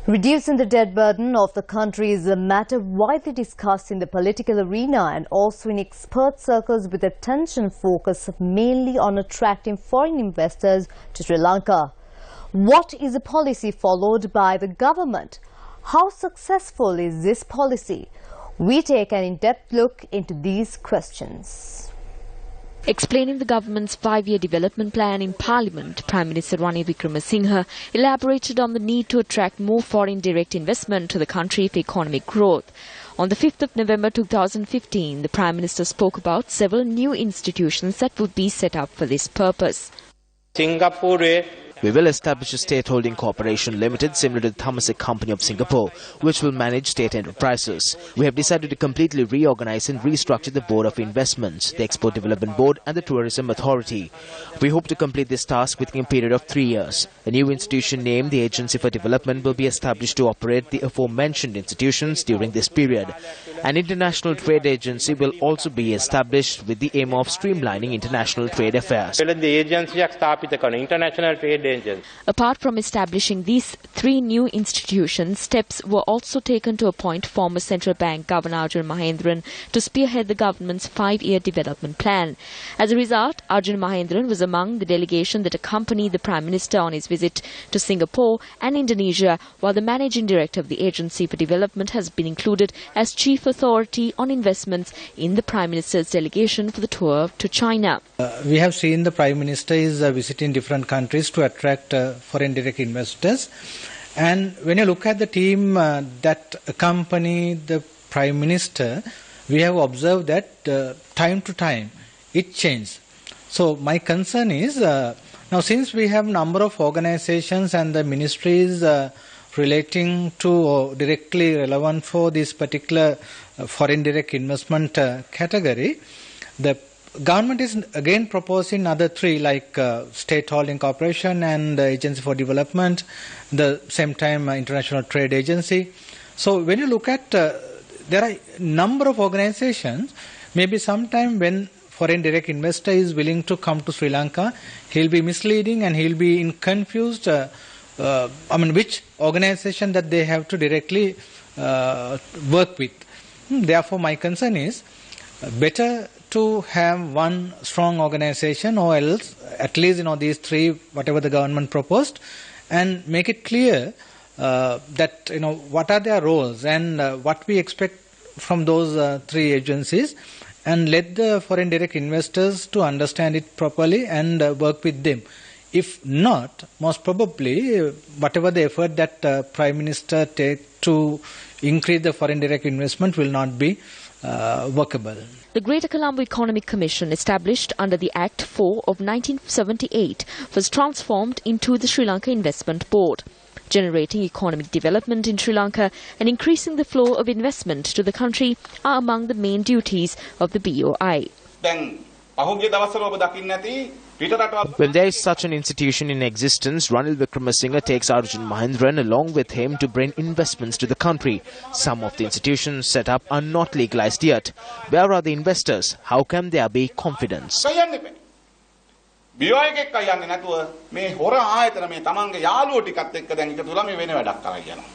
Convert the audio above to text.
Reducing the debt burden of the country is a matter widely discussed in the political arena and also in expert circles, with attention focused mainly on attracting foreign investors to Sri Lanka. What is the policy followed by the government? How successful is this policy? We take an in-depth look into these questions. Explaining the government's 5-year development plan in Parliament, Prime Minister Ranil Wickremesinghe elaborated on the need to attract more foreign direct investment to the country for economic growth. On the 5th of November 2015, the Prime Minister spoke about several new institutions that would be set up for this purpose. We will establish a state-holding corporation limited similar to the Temasek Company of Singapore, which will manage state enterprises. We have decided to completely reorganize and restructure the Board of Investments, the Export Development Board and the Tourism Authority. We hope to complete this task within a period of 3 years. A new institution named the Agency for Development will be established to operate the aforementioned institutions during this period. An international trade agency will also be established with the aim of streamlining international trade affairs. Apart from establishing these 3 new institutions, steps were also taken to appoint former Central Bank Governor Arjuna Mahendran to spearhead the government's 5-year development plan. As a result, Arjuna Mahendran was among the delegation that accompanied the Prime Minister on his visit to Singapore and Indonesia, while the Managing Director of the Agency for Development has been included as Chief Authority on Investments in the Prime Minister's delegation for the tour to China. We have seen the Prime Minister is visiting different countries to attract foreign direct investors, and when you look at the team that accompany the Prime Minister, we have observed that time to time it changes. So my concern is now, since we have number of organizations and the ministries relating to or directly relevant for this particular foreign direct investment category, the government is again proposing other 3 like State Holding Corporation and Agency for Development, the same time International Trade Agency. So when you look at there are a number of organizations, maybe sometime when foreign direct investor is willing to come to Sri Lanka, he'll be misleading and he'll be confused which organization that they have to directly work with. Therefore my concern is better to have one strong organization, or else at least these 3 whatever the government proposed, and make it clear that what are their roles and what we expect from those 3 agencies, and let the foreign direct investors to understand it properly and work with them. If not, most probably whatever the effort that Prime Minister take to increase the foreign direct investment will not be workable. The Greater Colombo Economic Commission, established under the Act 4 of 1978, was transformed into the Sri Lanka Investment Board. Generating economic development in Sri Lanka and increasing the flow of investment to the country are among the main duties of the BOI. When there is such an institution in existence, Ranil Wickremesinghe takes Arjuna Mahendran along with him to bring investments to the country. Some of the institutions set up are not legalized yet. Where are the investors? How can there be confidence? BOI එකක් අයන්නේ නැතුව මේ හොර ආයතන මේ තමන්ගේ යාළුවෝ ටිකත් එක්ක දැන් එකතු වෙලා මේ වෙන වැඩක් කරලා යනවා.